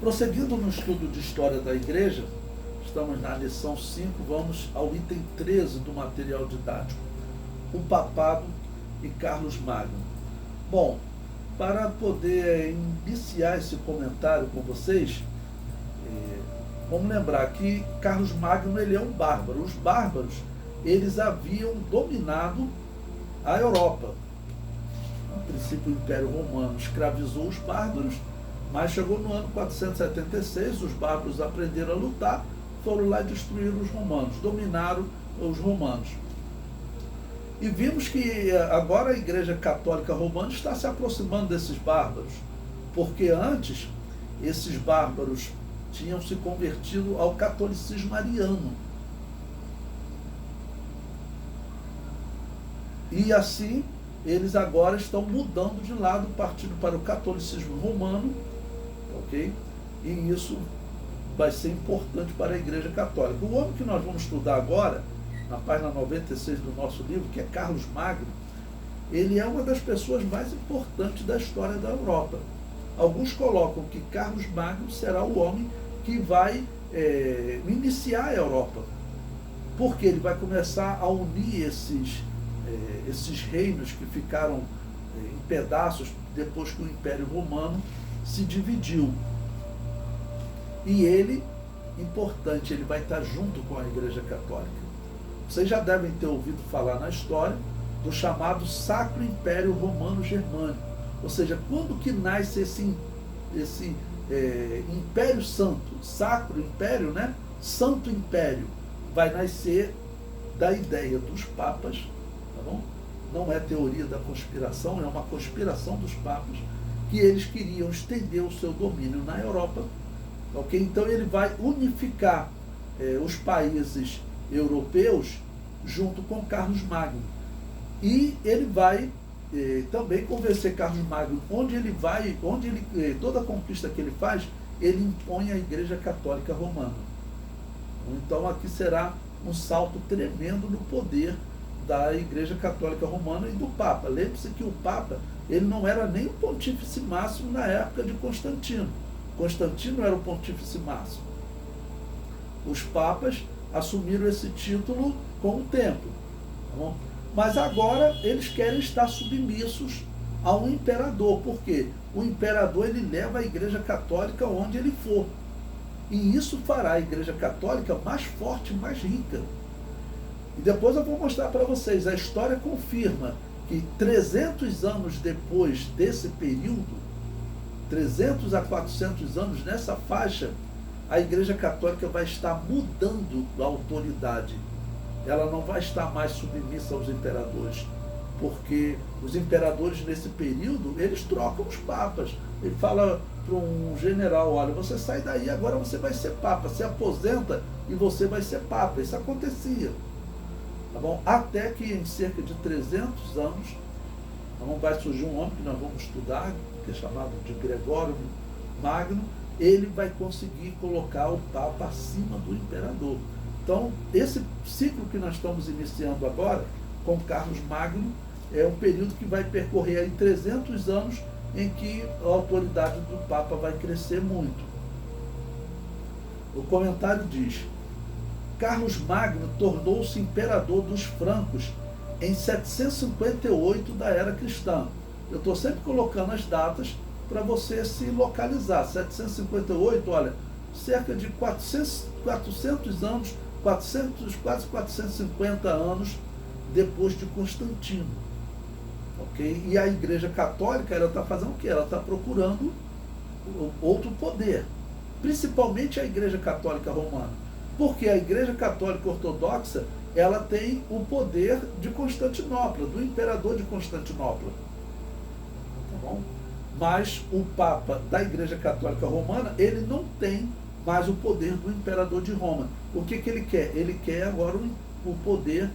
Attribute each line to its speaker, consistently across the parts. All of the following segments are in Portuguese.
Speaker 1: Prosseguindo no estudo de história da igreja, estamos na lição 5, vamos ao item 13 do material didático, o papado e Carlos Magno. Bom, para poder iniciar esse comentário com vocês, vamos lembrar que Carlos Magno ele é um bárbaro. Os bárbaros, eles haviam dominado a Europa. A princípio, o Império Romano escravizou os bárbaros, mas chegou no ano 476, os bárbaros aprenderam a lutar, foram lá destruir os romanos, dominaram os romanos. E vimos que agora a Igreja Católica Romana está se aproximando desses bárbaros, porque antes esses bárbaros tinham se convertido ao catolicismo ariano. E assim, eles agora estão mudando de lado, partindo para o catolicismo romano, ok? E isso vai ser importante para a Igreja Católica. O homem que nós vamos estudar agora, na página 96 do nosso livro, que é Carlos Magno, ele é uma das pessoas mais importantes da história da Europa. Alguns colocam que Carlos Magno será o homem que vai iniciar a Europa, porque ele vai começar a unir esses reinos que ficaram em pedaços depois que o Império Romano se dividiu. E ele, importante, ele vai estar junto com a Igreja Católica. Vocês já devem ter ouvido falar na história do chamado Sacro Império Romano Germânico. Ou seja, quando que nasce esse Império Santo, Sacro Império, né? Santo Império, vai nascer da ideia dos papas, tá bom? Não é teoria da conspiração, é uma conspiração dos papas, que eles queriam estender o seu domínio na Europa, ok? Então ele vai unificar os países europeus junto com Carlos Magno. E ele vai também convencer Carlos Magno, toda a conquista que ele faz, ele impõe a Igreja Católica Romana. Então aqui será um salto tremendo no poder da Igreja Católica Romana e do Papa. Lembre-se que o Papa, ele não era nem o pontífice máximo na época de Constantino. Constantino era o pontífice máximo. Os papas assumiram esse título com o tempo. Tá bom? Mas agora eles querem estar submissos a um imperador. Por quê? O imperador ele leva a Igreja Católica onde ele for. E isso fará a Igreja Católica mais forte, mais rica. E depois eu vou mostrar para vocês, a história confirma que 300 anos depois desse período, 300 a 400 anos nessa faixa, a Igreja Católica vai estar mudando a autoridade. Ela não vai estar mais submissa aos imperadores, porque os imperadores nesse período, eles trocam os papas. Ele fala para um general, olha, você sai daí, agora você vai ser papa, se aposenta e você vai ser papa. Isso acontecia. Tá bom? Até que em cerca de 300 anos, tá bom, vai surgir um homem que nós vamos estudar, que é chamado de Gregório Magno. Ele vai conseguir colocar o Papa acima do imperador. Então, esse ciclo que nós estamos iniciando agora, com Carlos Magno, é um período que vai percorrer aí 300 anos, em que a autoridade do Papa vai crescer muito. O comentário diz: Carlos Magno tornou-se imperador dos francos em 758 da era cristã. Eu estou sempre colocando as datas para você se localizar. 758, olha, cerca de 400 anos, quase 450 anos depois de Constantino. Ok? E a Igreja Católica, ela está fazendo o quê? Ela está procurando outro poder, principalmente a Igreja Católica Romana. Porque a Igreja Católica Ortodoxa, ela tem o poder de Constantinopla, do imperador de Constantinopla. Tá bom? Mas o Papa da Igreja Católica Romana, ele não tem mais o poder do imperador de Roma. O que ele quer? Ele quer agora o poder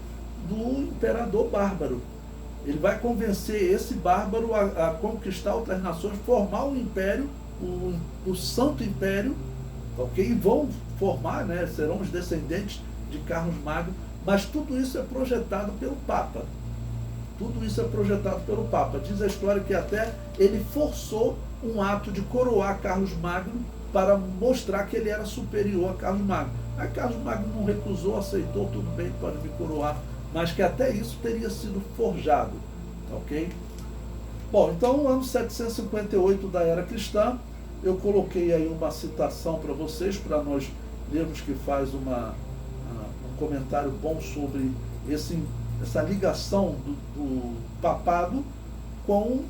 Speaker 1: do imperador bárbaro. Ele vai convencer esse bárbaro a conquistar outras nações, formar um império, o Santo Império, ok? E vão formar, né? Serão os descendentes de Carlos Magno, mas tudo isso é projetado pelo Papa. Tudo isso é projetado pelo Papa. Diz a história que até ele forçou um ato de coroar Carlos Magno para mostrar que ele era superior a Carlos Magno. Aí Carlos Magno não recusou, aceitou, tudo bem, pode me coroar, mas que até isso teria sido forjado, ok? Bom, então no ano 758 da era cristã, eu coloquei aí uma citação para vocês, para nós lermos, que faz um comentário bom sobre essa ligação do papado com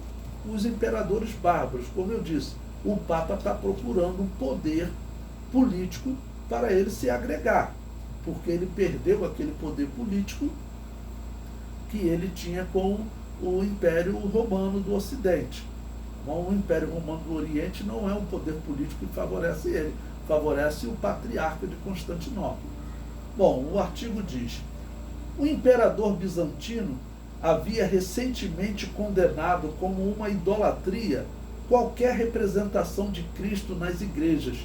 Speaker 1: os imperadores bárbaros. Como eu disse, o Papa está procurando um poder político para ele se agregar, porque ele perdeu aquele poder político que ele tinha com o Império Romano do Ocidente. O Império Romano do Oriente não é um poder político que favorece ele, favorece o patriarca de Constantinopla. Bom, o artigo diz: o imperador bizantino havia recentemente condenado como uma idolatria qualquer representação de Cristo nas igrejas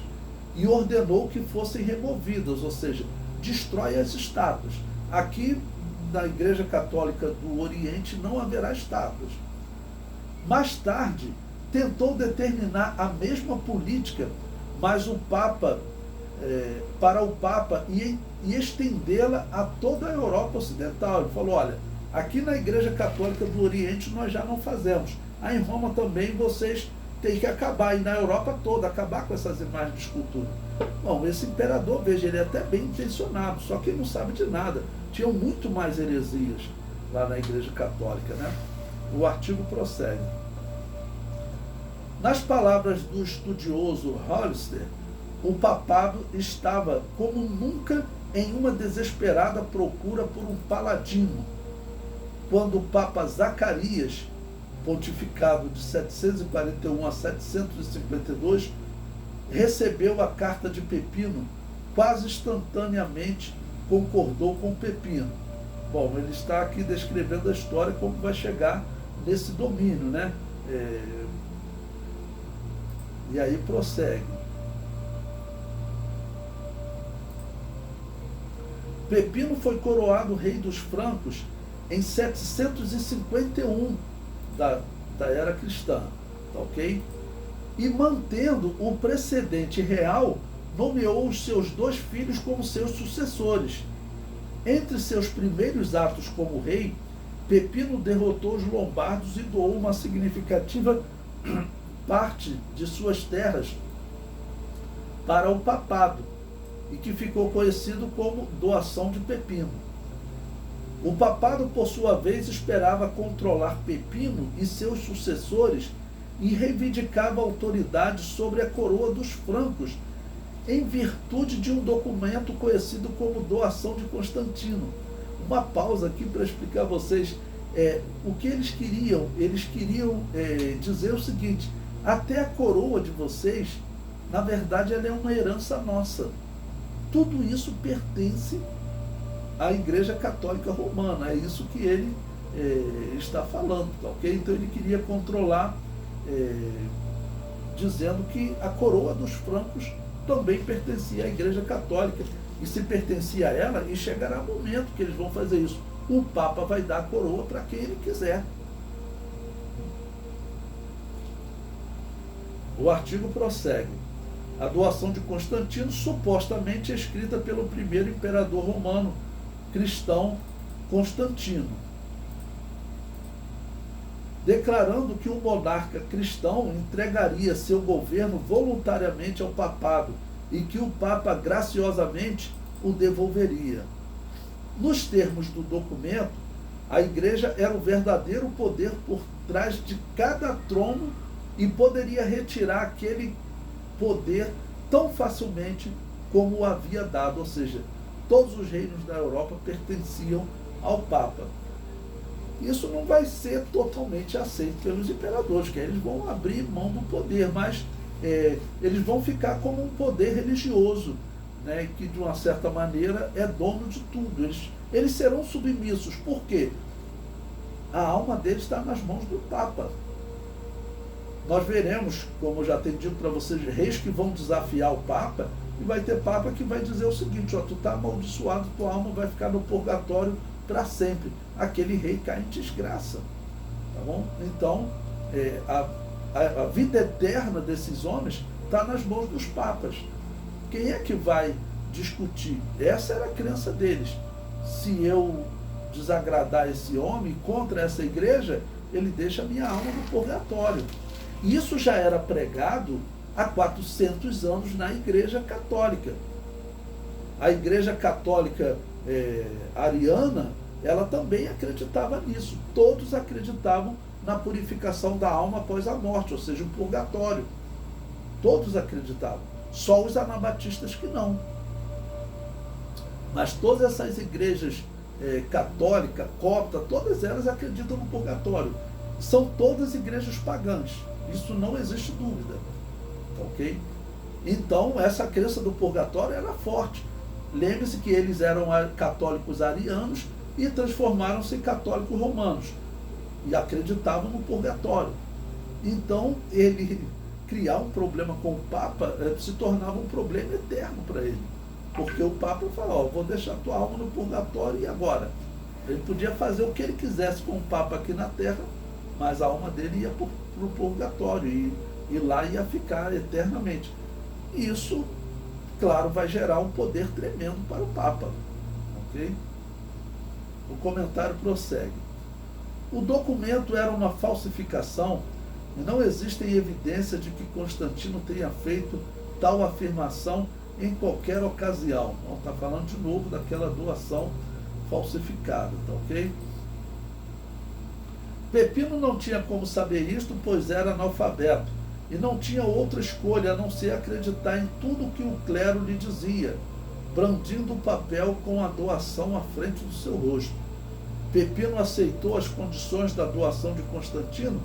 Speaker 1: e ordenou que fossem removidas, ou seja, destrói as estátuas. Aqui, na Igreja Católica do Oriente, não haverá estátuas. Mais tarde, tentou determinar a mesma política, mas o Papa, para o Papa, e estendê-la a toda a Europa Ocidental. Ele falou: olha, aqui na Igreja Católica do Oriente nós já não fazemos. Aí em Roma também vocês têm que acabar, e na Europa toda, acabar com essas imagens de escultura. Bom, esse imperador, veja, ele é até bem intencionado, só que ele não sabe de nada. Tinham muito mais heresias lá na Igreja Católica, né? O artigo prossegue. Nas palavras do estudioso Hollister, o papado estava como nunca em uma desesperada procura por um paladino, quando o Papa Zacarias, pontificado de 741 a 752, recebeu a carta de Pepino, quase instantaneamente concordou com Pepino. Bom, ele está aqui descrevendo a história, como vai chegar nesse domínio, né? E aí prossegue. Pepino foi coroado rei dos francos em 751 da era cristã, tá ok? E mantendo o precedente real, nomeou os seus 2 filhos como seus sucessores. Entre seus primeiros atos como rei, Pepino derrotou os lombardos e doou uma significativa parte de suas terras para o papado, e que ficou conhecido como doação de Pepino. O papado, por sua vez, esperava controlar Pepino e seus sucessores e reivindicava autoridade sobre a coroa dos francos, em virtude de um documento conhecido como doação de Constantino. Uma pausa aqui para explicar a vocês o que eles queriam. Eles queriam dizer o seguinte: até a coroa de vocês, na verdade, ela é uma herança nossa. Tudo isso pertence à Igreja Católica Romana. É isso que ele está falando, tá ok? Então ele queria controlar, dizendo que a coroa dos francos também pertencia à Igreja Católica. E se pertencia a ela, e chegará o momento que eles vão fazer isso. O Papa vai dar a coroa para quem ele quiser. O artigo prossegue. A doação de Constantino supostamente é escrita pelo primeiro imperador romano cristão, Constantino, declarando que o monarca cristão entregaria seu governo voluntariamente ao papado e que o Papa graciosamente o devolveria. Nos termos do documento, a Igreja era o verdadeiro poder por trás de cada trono e poderia retirar aquele poder tão facilmente como o havia dado, ou seja, todos os reinos da Europa pertenciam ao Papa. Isso não vai ser totalmente aceito pelos imperadores, que eles vão abrir mão do poder, mas eles vão ficar como um poder religioso, né, que de uma certa maneira é dono de tudo. Eles serão submissos. Por quê? A alma deles está nas mãos do Papa. Nós veremos, como eu já tenho dito para vocês, reis que vão desafiar o Papa, e vai ter Papa que vai dizer o seguinte: ó, tu está amaldiçoado, tua alma vai ficar no purgatório para sempre. Aquele rei cai em desgraça. Tá bom? Então, a vida eterna desses homens está nas mãos dos papas. Quem é que vai discutir? Essa era a crença deles. Se eu desagradar esse homem contra essa igreja, ele deixa a minha alma no purgatório. Isso já era pregado há 400 anos na Igreja Católica. A Igreja Católica ariana, ela também acreditava nisso. Todos acreditavam na purificação da alma após a morte, ou seja, o purgatório. Todos acreditavam. Só os anabatistas que não. Mas todas essas igrejas católica, copta, todas elas acreditam no purgatório. São todas igrejas pagãs. Isso não existe dúvida. Ok? Então, essa crença do purgatório era forte. Lembre-se que eles eram católicos arianos e transformaram-se em católicos romanos. E acreditavam no purgatório. Então, ele criar um problema com o Papa se tornava um problema eterno para ele. Porque o Papa falou, vou deixar tua alma no purgatório e agora? Ele podia fazer o que ele quisesse com o Papa aqui na Terra, mas a alma dele ia para o purgatório e lá ia ficar eternamente. Isso, claro, vai gerar um poder tremendo para o Papa. Ok? O comentário prossegue. O documento era uma falsificação e não existem evidências de que Constantino tenha feito tal afirmação em qualquer ocasião. Então, está falando de novo daquela doação falsificada, tá ok? Pepino não tinha como saber isto, pois era analfabeto, e não tinha outra escolha a não ser acreditar em tudo que o clero lhe dizia, brandindo o papel com a doação à frente do seu rosto. Pepino aceitou as condições da doação de Constantino,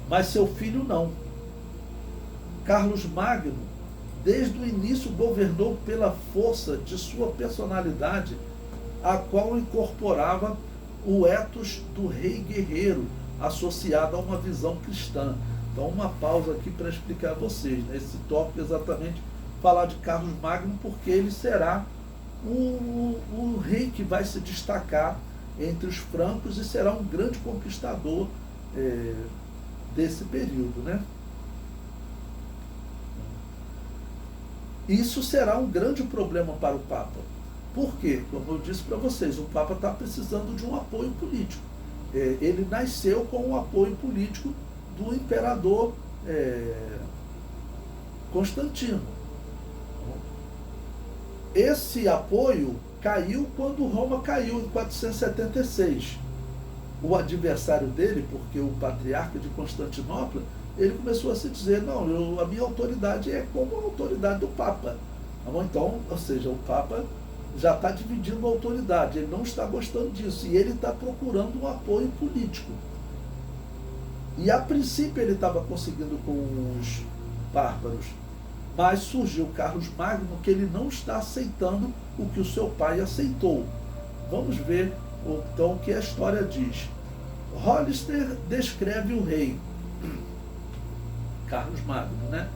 Speaker 1: mas seu filho não. Carlos Magno, desde o início, governou pela força de sua personalidade, a qual incorporava o ethos do rei guerreiro, associado a uma visão cristã. Então, uma pausa aqui para explicar a vocês, né? Esse tópico exatamente falar de Carlos Magno, porque ele será o rei que vai se destacar entre os francos e será um grande conquistador desse período, né? Isso será um grande problema para o Papa. Por quê? Como eu disse para vocês, o Papa está precisando de um apoio político. Ele nasceu com o apoio político do imperador Constantino. Esse apoio caiu quando Roma caiu em 476. O adversário dele, porque o patriarca de Constantinopla, ele começou a se dizer, não, a minha autoridade é como a autoridade do Papa. Então, ou seja, o Papa já está dividindo a autoridade, ele não está gostando disso, e ele está procurando um apoio político. E a princípio ele estava conseguindo com os bárbaros, mas surgiu Carlos Magno que ele não está aceitando o que o seu pai aceitou. Vamos ver então o que a história diz. Hollister descreve o rei Carlos Magno, né?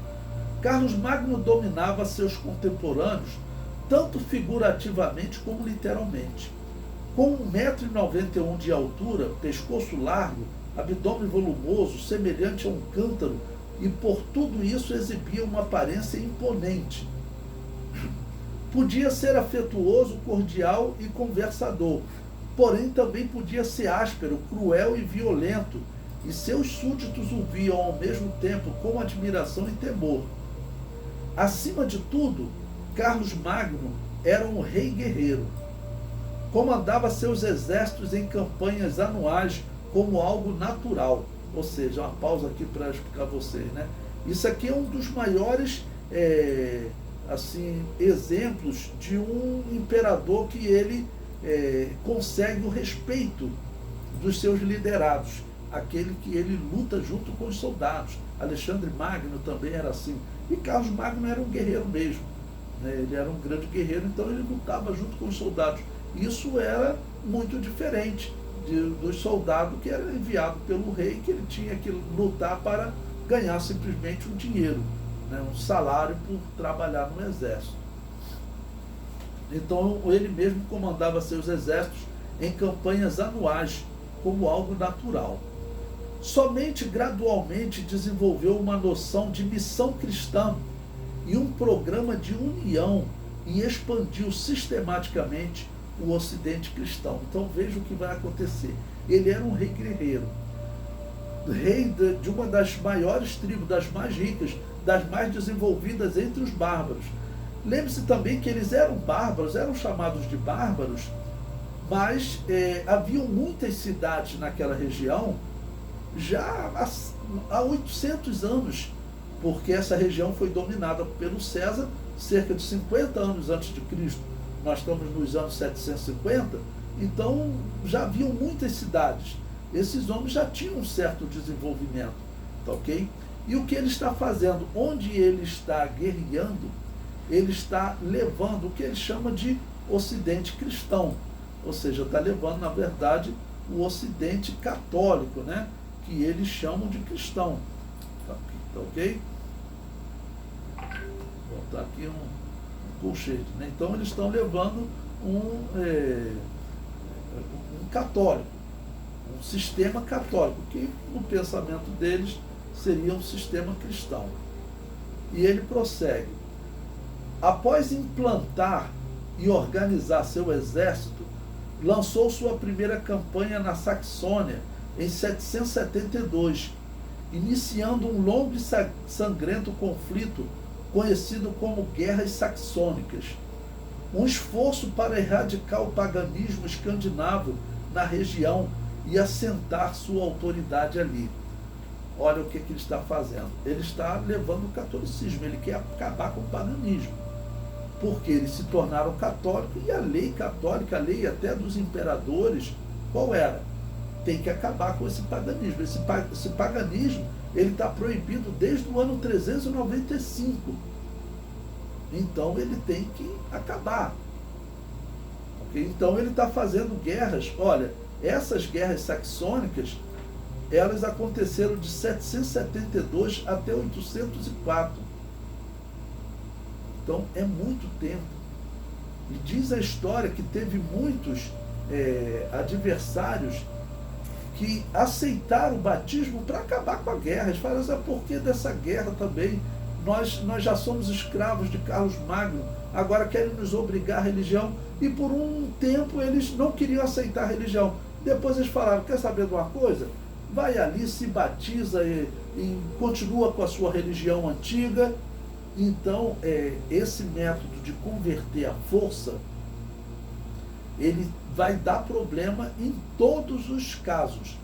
Speaker 1: Carlos Magno dominava seus contemporâneos tanto figurativamente como literalmente. Com 1,91 m de altura, pescoço largo, abdômen volumoso, semelhante a um cântaro, e por tudo isso exibia uma aparência imponente. Podia ser afetuoso, cordial e conversador, porém também podia ser áspero, cruel e violento, e seus súditos o viam ao mesmo tempo com admiração e temor. Acima de tudo, Carlos Magno era um rei guerreiro. Comandava seus exércitos em campanhas anuais como algo natural. Ou seja, uma pausa aqui para explicar a vocês, né? Isso aqui é um dos maiores exemplos de um imperador que ele consegue o respeito dos seus liderados, aquele que ele luta junto com os soldados. Alexandre Magno também era assim. E Carlos Magno era um guerreiro mesmo, né? Ele era um grande guerreiro, então ele lutava junto com os soldados. Isso era muito diferente dos soldados que era enviado pelo rei, que ele tinha que lutar para ganhar simplesmente um dinheiro, né? Um salário por trabalhar no exército. Então ele mesmo comandava seus exércitos em campanhas anuais, como algo natural. Somente gradualmente desenvolveu uma noção de missão cristã e um programa de união e expandiu sistematicamente o Ocidente cristão. Então veja o que vai acontecer. Ele era um rei guerreiro, rei de uma das maiores tribos, das mais ricas, das mais desenvolvidas entre os bárbaros. Lembre-se também que eles eram bárbaros, eram chamados de bárbaros, mas haviam muitas cidades naquela região já há 800 anos, porque essa região foi dominada pelo César cerca de 50 anos antes de Cristo. Nós estamos nos anos 750, então já haviam muitas cidades. Esses homens já tinham um certo desenvolvimento, tá ok? E o que ele está fazendo? Onde ele está guerreando, ele está levando o que ele chama de Ocidente cristão, ou seja, está levando, na verdade, o Ocidente católico, né? Que eles chamam de cristão, tá ok? Vou botar aqui um colchete, né? Então eles estão levando um católico, um sistema católico, que no pensamento deles seria um sistema cristão. E ele prossegue. Após implantar e organizar seu exército, lançou sua primeira campanha na Saxônia em 772, iniciando um longo e sangrento conflito conhecido como Guerras Saxônicas, um esforço para erradicar o paganismo escandinavo na região e assentar sua autoridade ali. Olha o que ele está fazendo. Ele está levando o catolicismo, ele quer acabar com o paganismo, porque eles se tornaram católicos e a lei católica, a lei até dos imperadores, qual era? Tem que acabar com esse paganismo. Esse paganismo, ele está proibido desde o ano 395. Então ele tem que acabar. Okay? Então ele está fazendo guerras. Olha, essas guerras saxônicas, elas aconteceram de 772 até 804. Então é muito tempo. E diz a história que teve muitos adversários que aceitaram o batismo para acabar com a guerra. Eles falaram assim, por que dessa guerra também? Nós já somos escravos de Carlos Magno, agora querem nos obrigar à religião. E por um tempo eles não queriam aceitar a religião. Depois eles falaram, quer saber de uma coisa? Vai ali, se batiza e continua com a sua religião antiga. Então, esse método de converter à força, ele vai dar problema em todos os casos.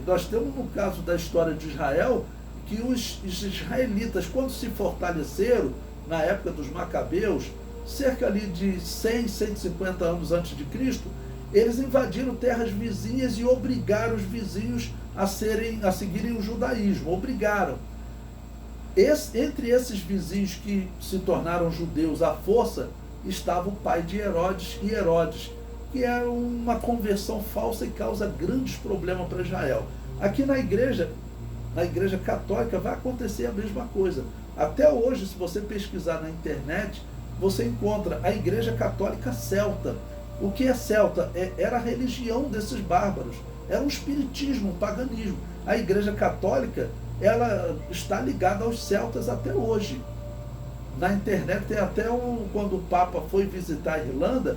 Speaker 1: Nós temos no caso da história de Israel, que os israelitas, quando se fortaleceram, na época dos Macabeus, cerca ali de 100, 150 anos antes de Cristo, eles invadiram terras vizinhas e obrigaram os vizinhos a seguirem o judaísmo, obrigaram. Entre esses vizinhos que se tornaram judeus à força, estava o pai de Herodes e Herodes, que é uma conversão falsa e causa grandes problemas para Israel. Aqui na igreja católica vai acontecer a mesma coisa. Até hoje, se você pesquisar na internet, você encontra a igreja católica celta. O que é celta? Era a religião desses bárbaros, era um espiritismo, um paganismo. A igreja católica, ela está ligada aos celtas até hoje. Na internet tem até quando o Papa foi visitar a Irlanda,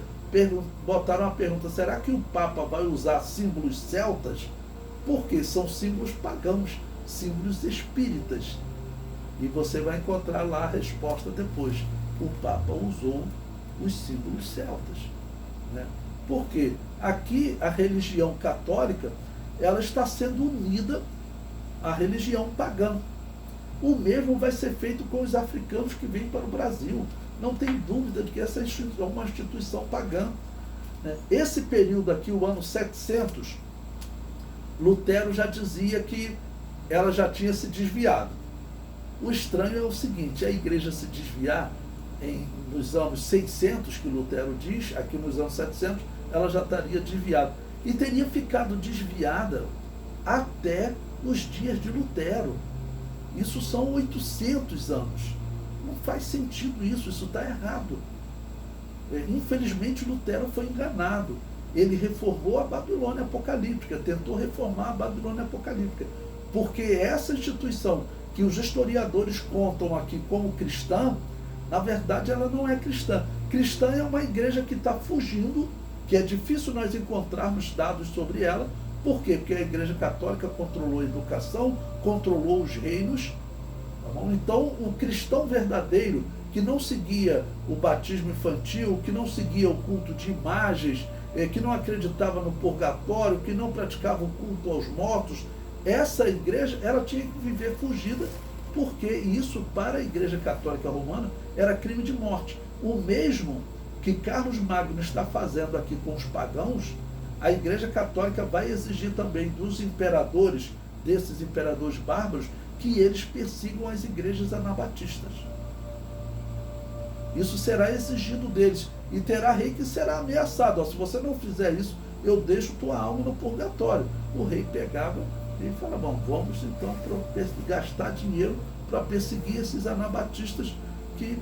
Speaker 1: botaram uma pergunta, será que o Papa vai usar símbolos celtas? Porque são símbolos pagãos, símbolos espíritas. E você vai encontrar lá a resposta depois. O Papa usou os símbolos celtas, né? Porque aqui a religião católica, ela está sendo unida à religião pagã. O mesmo vai ser feito com os africanos que vêm para o Brasil. Não tem dúvida de que essa é uma instituição pagã, né? Esse período aqui, o ano 700, Lutero já dizia que ela já tinha se desviado. O estranho é o seguinte, a igreja se desviar nos anos 600, que Lutero diz, aqui nos anos 700, ela já estaria desviada. E teria ficado desviada até os dias de Lutero. Isso são 800 anos. Não faz sentido isso está errado. Infelizmente, Lutero foi enganado. Ele reformou a Babilônia apocalíptica, tentou reformar a Babilônia apocalíptica. Porque essa instituição que os historiadores contam aqui como cristã, na verdade ela não é cristã. Cristã é uma igreja que está fugindo, que é difícil nós encontrarmos dados sobre ela. Por quê? Porque a Igreja Católica controlou a educação, controlou os reinos. Tá bom? Então, o cristão verdadeiro, que não seguia o batismo infantil, que não seguia o culto de imagens, que não acreditava no purgatório, que não praticava o culto aos mortos, essa igreja ela tinha que viver fugida, porque isso para a Igreja Católica Romana era crime de morte. O mesmo que Carlos Magno está fazendo aqui com os pagãos, a Igreja Católica vai exigir também dos imperadores, desses imperadores bárbaros, que eles persigam as igrejas anabatistas. Isso será exigido deles. E terá rei que será ameaçado. Se você não fizer isso, eu deixo tua alma no purgatório. O rei pegava e falava, bom, vamos então gastar dinheiro para perseguir esses anabatistas que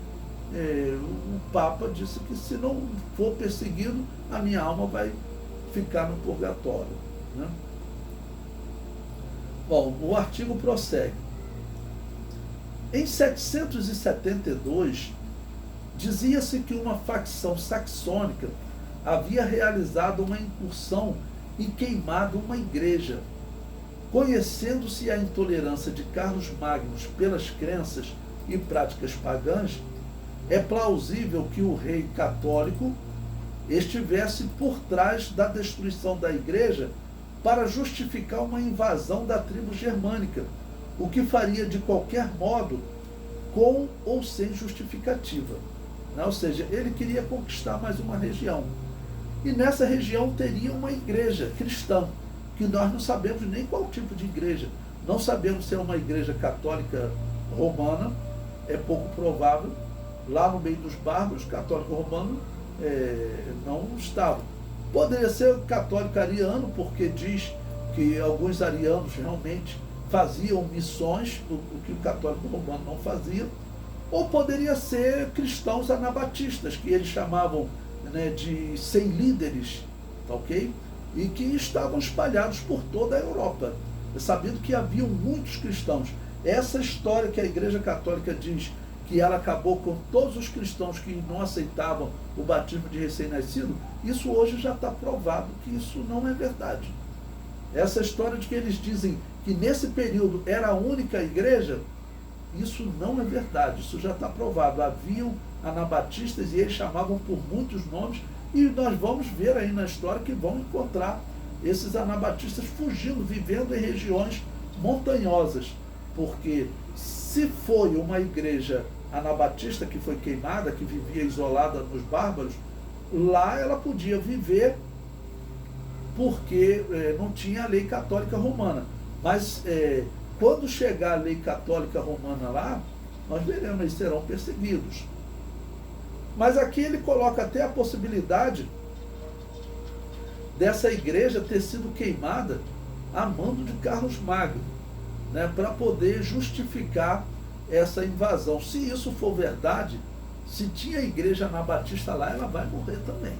Speaker 1: o Papa disse que se não for perseguido, a minha alma vai ficar no purgatório. Né? Bom, o artigo prossegue. Em 772, dizia-se que uma facção saxônica havia realizado uma incursão e queimado uma igreja. Conhecendo-se a intolerância de Carlos Magno pelas crenças e práticas pagãs, é plausível que o rei católico estivesse por trás da destruição da igreja para justificar uma invasão da tribo germânica, o que faria de qualquer modo com ou sem justificativa. Ou seja, ele queria conquistar mais uma região. E nessa região teria uma igreja cristã, que nós não sabemos nem qual tipo de igreja. Não sabemos se é uma igreja católica romana, é pouco provável. Lá no meio dos bárbaros, católico romano não estava. Poderia ser católico ariano, porque diz que alguns arianos realmente faziam missões, o que o católico romano não fazia. Ou poderia ser cristãos anabatistas, que eles chamavam de 100 líderes, tá ok? E que estavam espalhados por toda a Europa. É sabido que haviam muitos cristãos. Essa história que a Igreja Católica diz que ela acabou com todos os cristãos que não aceitavam o batismo de recém-nascido, isso hoje já está provado que isso não é verdade. Essa história de que eles dizem que nesse período era a única igreja, isso não é verdade, isso já está provado. Haviam anabatistas e eles chamavam por muitos nomes, e nós vamos ver aí na história que vão encontrar esses anabatistas fugindo, vivendo em regiões montanhosas, porque se foi uma igreja anabatista que foi queimada, que vivia isolada nos bárbaros, lá ela podia viver porque não tinha a lei católica romana. Mas quando chegar a lei católica romana lá, nós veremos, eles serão perseguidos. Mas aqui ele coloca até a possibilidade dessa igreja ter sido queimada a mando de Carlos Magno, para poder justificar essa invasão. Se isso for verdade, se tinha igreja anabatista lá, ela vai morrer também.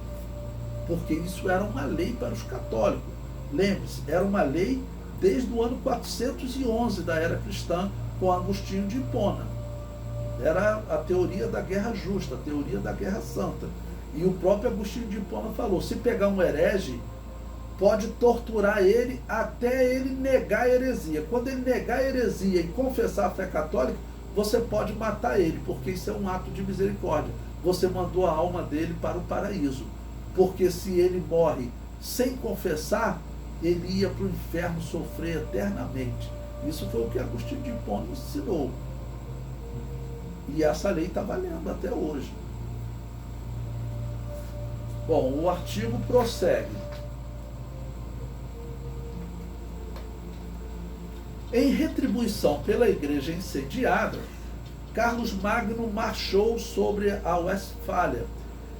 Speaker 1: Porque isso era uma lei para os católicos. Lembre-se, era uma lei desde o ano 411 da era cristã, com Agostinho de Hipona. Era a teoria da guerra justa, a teoria da guerra santa. E o próprio Agostinho de Hipona falou, se pegar um herege, pode torturar ele até ele negar a heresia. Quando ele negar a heresia e confessar a fé católica, você pode matar ele, porque isso é um ato de misericórdia. Você mandou a alma dele para o paraíso. Porque se ele morre sem confessar, ele ia para o inferno sofrer eternamente. Isso foi o que Agostinho de Hipona ensinou. E essa lei está valendo até hoje. Bom, o artigo prossegue. Em retribuição pela igreja incendiada, Carlos Magno marchou sobre a Westfália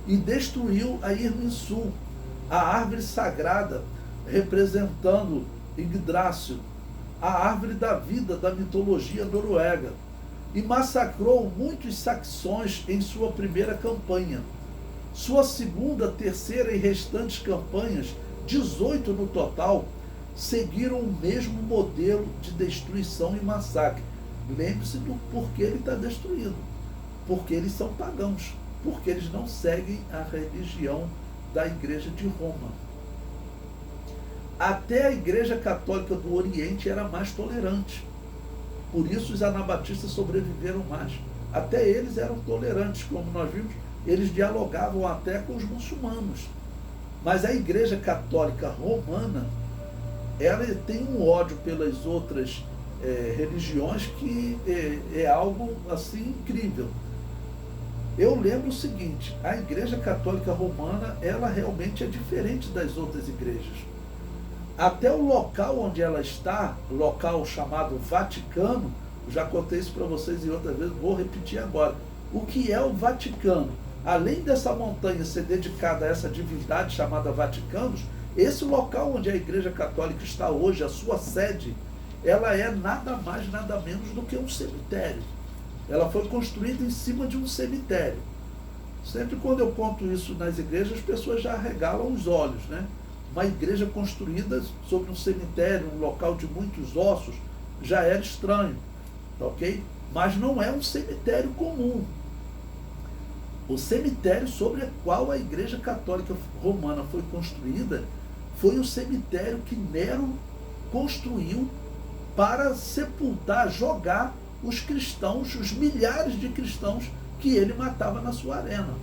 Speaker 1: e destruiu a Irminsul, a árvore sagrada representando Yggdrasil, a árvore da vida da mitologia noruega, e massacrou muitos saxões em sua primeira campanha. Sua segunda, terceira e restantes campanhas, 18 no total, seguiram o mesmo modelo de destruição e massacre. Lembre-se do porquê ele está destruído. Porque eles são pagãos. Porque eles não seguem a religião da Igreja de Roma. Até a Igreja Católica do Oriente era mais tolerante. Por isso os anabatistas sobreviveram mais. Até eles eram tolerantes, como nós vimos, eles dialogavam até com os muçulmanos. Mas a Igreja Católica Romana, ela tem um ódio pelas outras religiões que é algo assim incrível. Eu lembro o seguinte, a Igreja Católica Romana, ela realmente é diferente das outras igrejas. Até o local onde ela está, local chamado Vaticano, já contei isso para vocês em outras vezes, vou repetir agora. O que é o Vaticano? Além dessa montanha ser dedicada a essa divindade chamada Vaticanos, esse local onde a Igreja Católica está hoje, a sua sede, ela é nada mais, nada menos do que um cemitério. Ela foi construída em cima de um cemitério. Sempre quando eu conto isso nas igrejas, as pessoas já arregalam os olhos, né? Uma igreja construída sobre um cemitério, um local de muitos ossos, já era estranho, tá ok? Mas não é um cemitério comum. O cemitério sobre o qual a Igreja Católica Romana foi construída foi o cemitério que Nero construiu para sepultar, jogar os cristãos, os milhares de cristãos que ele matava na sua arena.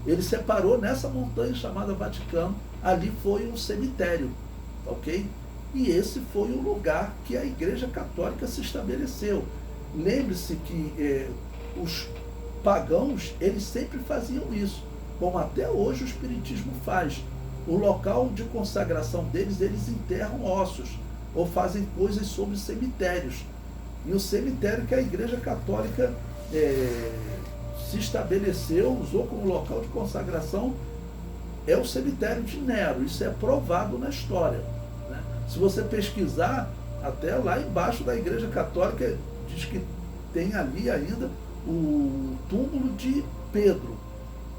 Speaker 1: Ele separou nessa montanha chamada Vaticano, ali foi um cemitério, ok? E esse foi o lugar que a Igreja Católica se estabeleceu. Lembre-se que os pagãos, eles sempre faziam isso, como até hoje o Espiritismo faz. O local de consagração deles, eles enterram ossos, ou fazem coisas sobre cemitérios. E o cemitério que a Igreja Católica se estabeleceu, usou como local de consagração, é o cemitério de Nero. Isso é provado na história, né? Se você pesquisar, até lá embaixo da Igreja Católica, diz que tem ali ainda o túmulo de Pedro,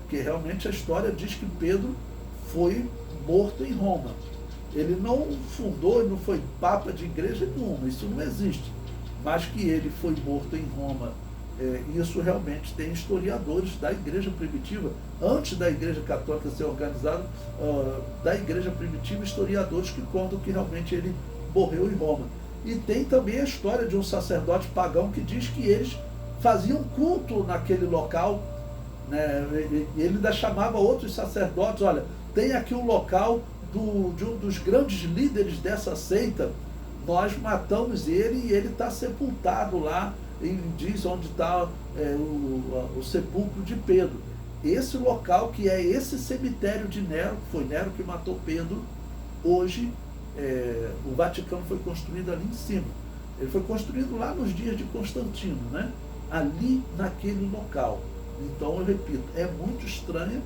Speaker 1: porque realmente a história diz que Pedro foi morto em Roma. Ele não fundou, ele não foi papa de igreja nenhuma, isso não existe. Mas que ele foi morto em Roma, isso realmente tem historiadores da igreja primitiva, antes da igreja católica ser organizada, da igreja primitiva, historiadores que contam que realmente ele morreu em Roma. E tem também a história de um sacerdote pagão que diz que eles faziam culto naquele local, né? Ele ainda chamava outros sacerdotes, olha, tem aqui um local de um dos grandes líderes dessa seita, nós matamos ele e ele está sepultado lá, e diz onde está o sepulcro de Pedro. Esse local, que é esse cemitério de Nero, foi Nero que matou Pedro, hoje o Vaticano foi construído ali em cima. Ele foi construído lá nos dias de Constantino, né? Ali naquele local. Então, eu repito, é muito estranho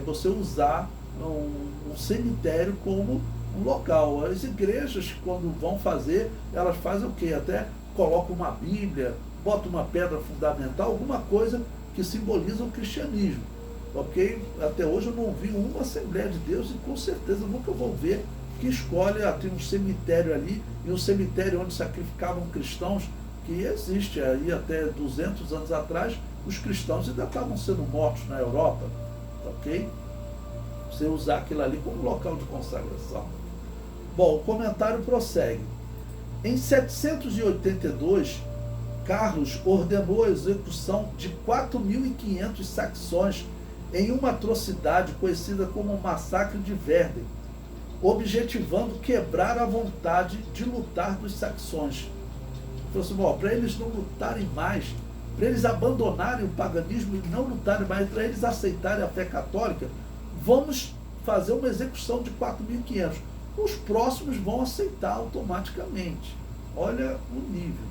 Speaker 1: você usar um cemitério como um local. As igrejas, quando vão fazer, elas fazem o quê? Até colocam uma Bíblia, botam uma pedra fundamental, alguma coisa que simboliza o cristianismo. Ok? Até hoje eu não vi uma Assembleia de Deus, e com certeza nunca vou ver, que escolhe, tem um cemitério ali, e um cemitério onde sacrificavam cristãos, que existe aí até 200 anos atrás, os cristãos ainda estavam sendo mortos na Europa, ok? Você usar aquilo ali como local de consagração. Bom, o comentário prossegue. Em 782, Carlos ordenou a execução de 4.500 saxões em uma atrocidade conhecida como o Massacre de Verden, objetivando quebrar a vontade de lutar dos saxões. Falou assim, para eles não lutarem mais, para eles abandonarem o paganismo e não lutarem mais, para eles aceitarem a fé católica, vamos fazer uma execução de 4.500. Os próximos vão aceitar automaticamente. Olha o nível.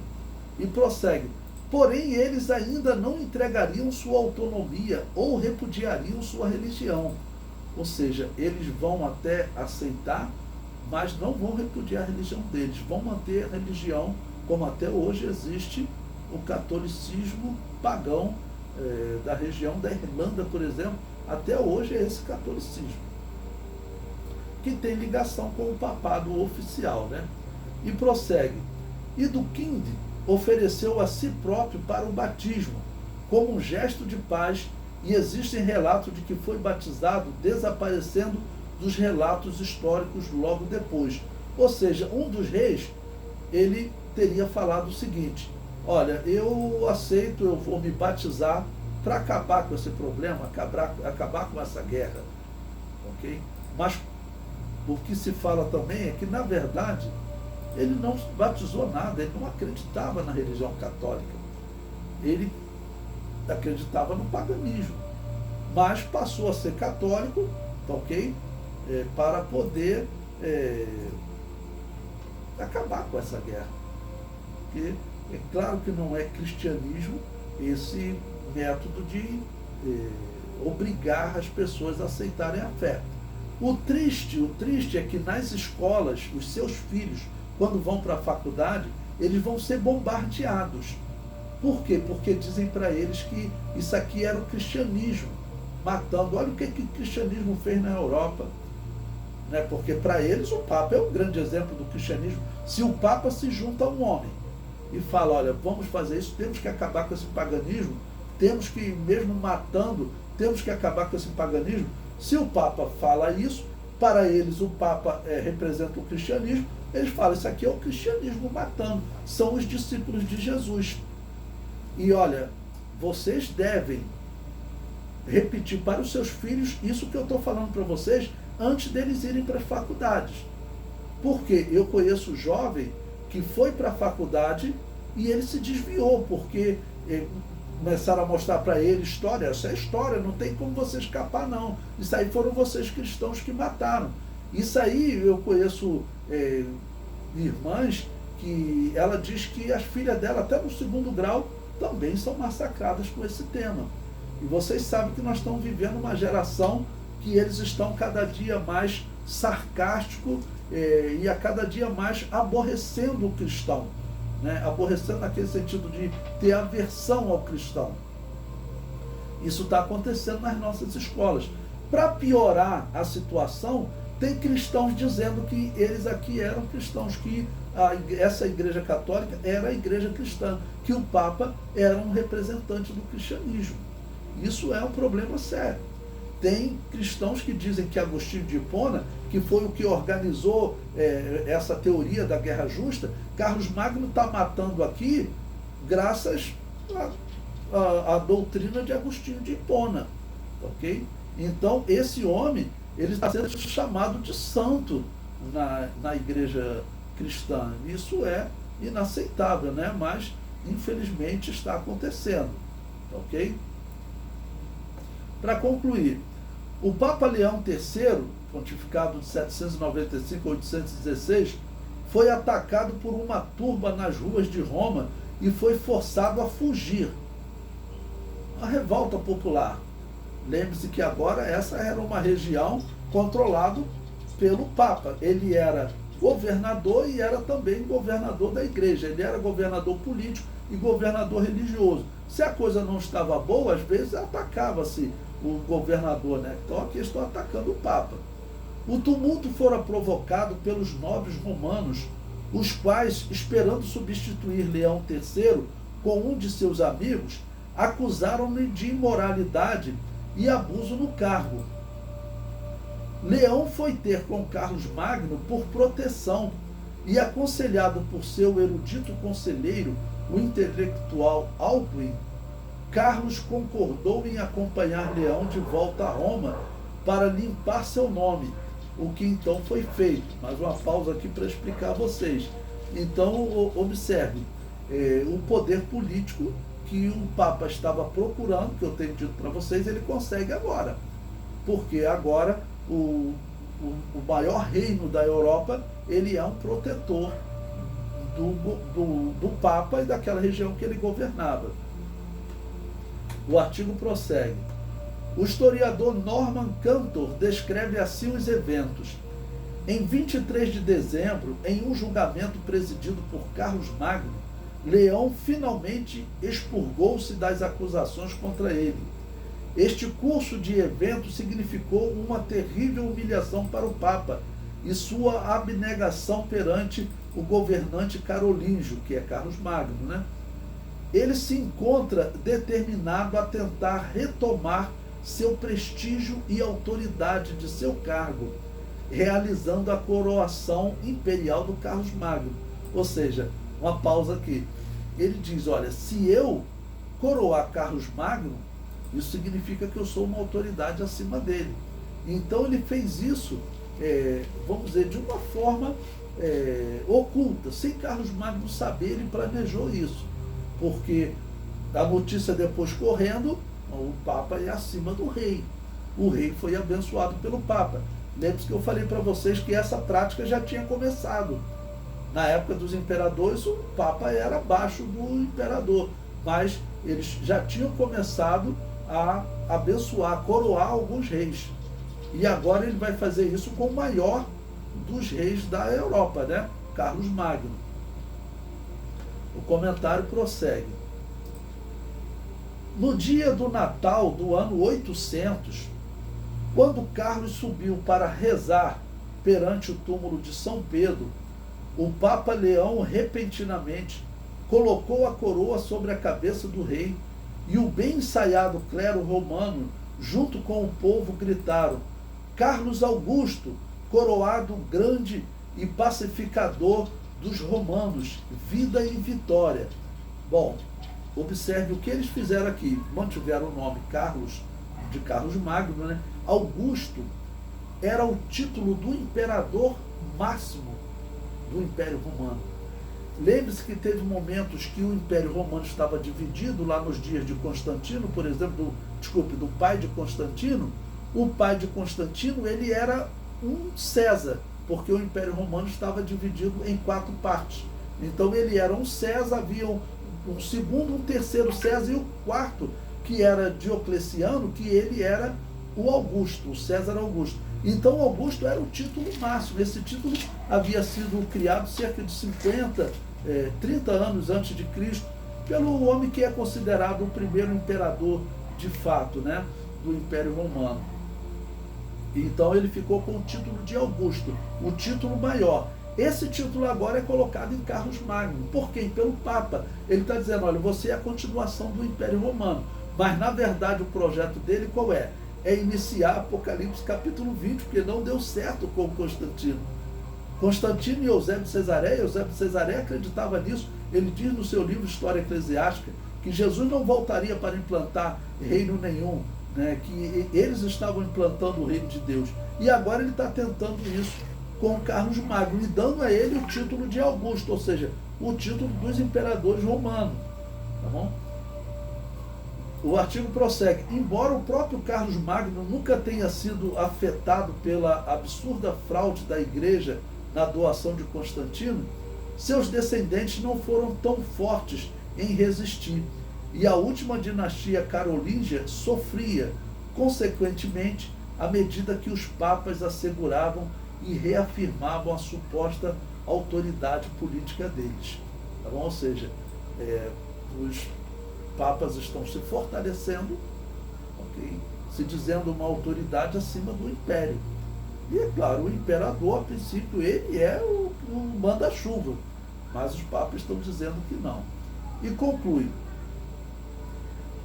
Speaker 1: E prossegue. Porém, eles ainda não entregariam sua autonomia ou repudiariam sua religião. Ou seja, eles vão até aceitar, mas não vão repudiar a religião deles. Vão manter a religião como até hoje existe o catolicismo pagão da região da Irlanda, por exemplo. Até hoje é esse catolicismo. que tem ligação com o papado oficial, né? E prossegue. Iduquind ofereceu a si próprio para o batismo, como um gesto de paz, e existem relatos de que foi batizado desaparecendo dos relatos históricos logo depois. Ou seja, um dos reis, ele teria falado o seguinte: olha, eu aceito, eu vou me batizar para acabar com esse problema, acabar com essa guerra. Ok? Mas o que se fala também é que, na verdade, ele não batizou nada, ele não acreditava na religião católica. Ele acreditava no paganismo, mas passou a ser católico, ok? Para poder acabar com essa guerra. Porque é claro que não é cristianismo esse método de obrigar as pessoas a aceitarem a fé. O triste é que nas escolas, os seus filhos, quando vão para a faculdade, eles vão ser bombardeados. Por quê? Porque dizem para eles que isso aqui era o cristianismo, matando. Olha o que o cristianismo fez na Europa. Né? Porque para eles o Papa é um grande exemplo do cristianismo. Se o Papa se junta a um homem e fala, olha, vamos fazer isso, temos que acabar com esse paganismo, temos que, mesmo matando, temos que acabar com esse paganismo. Se o Papa fala isso, para eles o Papa representa o cristianismo, eles falam, isso aqui é o cristianismo matando, são os discípulos de Jesus. E olha, vocês devem repetir para os seus filhos isso que eu estou falando para vocês antes deles irem para as faculdades. Porque eu conheço jovem que foi para a faculdade e ele se desviou, porque começaram a mostrar para ele história, essa é história, não tem como você escapar não. Isso aí foram vocês cristãos que mataram. Isso aí eu conheço irmãs que ela diz que as filhas dela, até no 2º grau, também são massacradas com esse tema. E vocês sabem que nós estamos vivendo uma geração que eles estão cada dia mais sarcástico e a cada dia mais aborrecendo o cristão, né? Aborrecendo naquele sentido de ter aversão ao cristão. Isso está acontecendo nas nossas escolas. Para piorar a situação, tem cristãos dizendo que eles aqui eram cristãos, que essa igreja católica era a igreja cristã, que o Papa era um representante do cristianismo. Isso é um problema sério. Tem cristãos que dizem que Agostinho de Hipona, que foi o que organizou essa teoria da guerra justa, Carlos Magno está matando aqui graças à doutrina de Agostinho de Hipona. Ok? Então, esse homem, ele está sendo chamado de santo na igreja cristã. Isso é inaceitável, né? Mas, infelizmente, está acontecendo. Ok? Para concluir, o Papa Leão III, pontificado de 795 a 816, foi atacado por uma turba nas ruas de Roma e foi forçado a fugir. Uma revolta popular. Lembre-se que agora essa era uma região controlada pelo Papa. Ele era governador e era também governador da igreja. Ele era governador político e governador religioso. Se a coisa não estava boa, às vezes atacava-se o governador, né? Então aqui estão atacando o Papa. O tumulto fora provocado pelos nobres romanos, os quais, esperando substituir Leão III com um de seus amigos, acusaram-no de imoralidade e abuso no cargo. Leão foi ter com Carlos Magno por proteção e, aconselhado por seu erudito conselheiro, o intelectual Alcuin, Carlos concordou em acompanhar Leão de volta a Roma para limpar seu nome, o que então foi feito. Mais uma pausa aqui para explicar a vocês. Então, observe, o poder político que o Papa estava procurando, que eu tenho dito para vocês, ele consegue agora. Porque agora o maior reino da Europa, ele é um protetor do Papa e daquela região que ele governava. O artigo prossegue. O historiador Norman Cantor descreve assim os eventos. Em 23 de dezembro, em um julgamento presidido por Carlos Magno, Leão finalmente expurgou-se das acusações contra ele. Este curso de eventos significou uma terrível humilhação para o Papa, e sua abnegação perante o governante carolíngio, que é Carlos Magno, né? Ele se encontra determinado a tentar retomar seu prestígio e autoridade de seu cargo, realizando a coroação imperial do Carlos Magno. Ou seja, uma pausa aqui. Ele diz, olha, se eu coroar Carlos Magno, isso significa que eu sou uma autoridade acima dele. Então ele fez isso, vamos dizer, de uma forma oculta, sem Carlos Magno saber, ele planejou isso. Porque a notícia depois correndo, o Papa é acima do rei. O rei foi abençoado pelo Papa. Lembre-se que eu falei para vocês que essa prática já tinha começado. Na época dos imperadores, o Papa era abaixo do imperador, mas eles já tinham começado a abençoar, a coroar alguns reis. E agora ele vai fazer isso com o maior dos reis da Europa, né? Carlos Magno. O comentário prossegue. No dia do Natal do ano 800, quando Carlos subiu para rezar perante o túmulo de São Pedro, o Papa Leão repentinamente colocou a coroa sobre a cabeça do rei e o bem ensaiado clero romano, junto com o povo, gritaram: Carlos Augusto, coroado grande e pacificador dos romanos, vida e vitória. Bom, observe o que eles fizeram aqui. Mantiveram o nome Carlos, de Carlos Magno, né? Augusto era o título do imperador máximo do Império Romano. Lembre-se que teve momentos que o Império Romano estava dividido, lá nos dias de Constantino, por exemplo, do pai de Constantino. O pai de Constantino, ele era um César, porque o Império Romano estava dividido em 4 partes. Então ele era um César, havia um segundo, um terceiro César e o quarto, que era Diocleciano, que ele era o Augusto, o César Augusto. Então Augusto era o título máximo. Esse título havia sido criado cerca de 30 anos antes de Cristo, pelo homem que é considerado o primeiro imperador de fato, né, do Império Romano. Então ele ficou com o título de Augusto, o título maior. Esse título agora é colocado em Carlos Magno. Por quem? Pelo Papa. Ele está dizendo, olha, você é a continuação do Império Romano. Mas, na verdade, o projeto dele qual é? É iniciar Apocalipse capítulo 20, porque não deu certo com Constantino. Constantino e Eusébio de Cesareia acreditava nisso. Ele diz no seu livro História Eclesiástica que Jesus não voltaria para implantar reino nenhum, né? Que eles estavam implantando o reino de Deus. E agora ele está tentando isso com Carlos Magno e dando a ele o título de Augusto, ou seja, o título dos imperadores romanos. Tá bom? O artigo prossegue. Embora o próprio Carlos Magno nunca tenha sido afetado pela absurda fraude da igreja na doação de Constantino, seus descendentes não foram tão fortes em resistir, e a última dinastia carolíngia sofria, consequentemente, à medida que os papas asseguravam e reafirmavam a suposta autoridade política deles. Tá bom? Ou seja, os papas estão se fortalecendo, okay? Se dizendo uma autoridade acima do império. E é claro, o imperador, a princípio, ele é o manda-chuva, mas os papas estão dizendo que não. E conclui.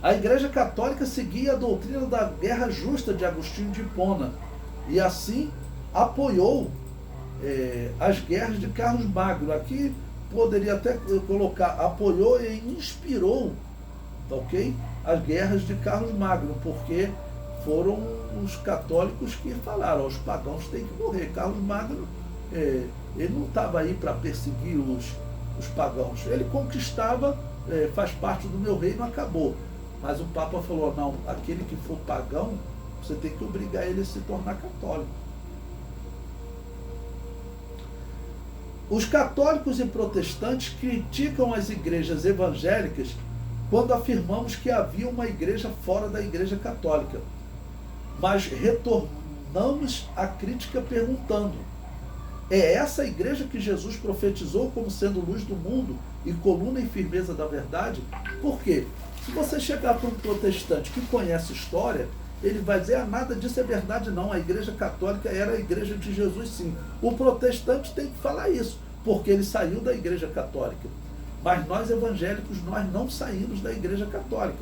Speaker 1: A Igreja Católica seguia a doutrina da guerra justa de Agostinho de Hipona e assim apoiou as guerras de Carlos Magno. Aqui poderia até colocar apoiou e inspirou, ok? As guerras de Carlos Magno, porque foram os católicos que falaram, os pagãos têm que morrer. Carlos Magno, ele não estava aí para perseguir os pagãos, ele conquistava, faz parte do meu reino, acabou. Mas o Papa falou, não, aquele que for pagão, você tem que obrigar ele a se tornar católico. Os católicos e protestantes criticam as igrejas evangélicas quando afirmamos que havia uma igreja fora da igreja católica. Mas retornamos à crítica perguntando, é essa a igreja que Jesus profetizou como sendo luz do mundo e coluna e firmeza da verdade? Por quê? Se você chegar para um protestante que conhece história, ele vai dizer, nada disso é verdade não, a igreja católica era a igreja de Jesus sim. O protestante tem que falar isso, porque ele saiu da igreja católica. Mas nós evangélicos, nós não saímos da igreja católica.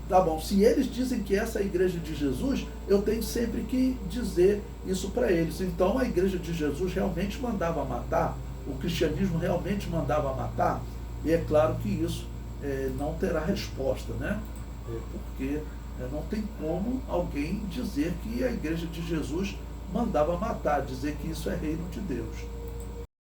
Speaker 1: Tá bom, se eles dizem que essa é a igreja de Jesus, eu tenho sempre que dizer isso para eles. Então a igreja de Jesus realmente mandava matar, o cristianismo realmente mandava matar, e é claro que isso não terá resposta, né? Porque não tem como alguém dizer que a igreja de Jesus mandava matar, dizer que isso é reino de Deus.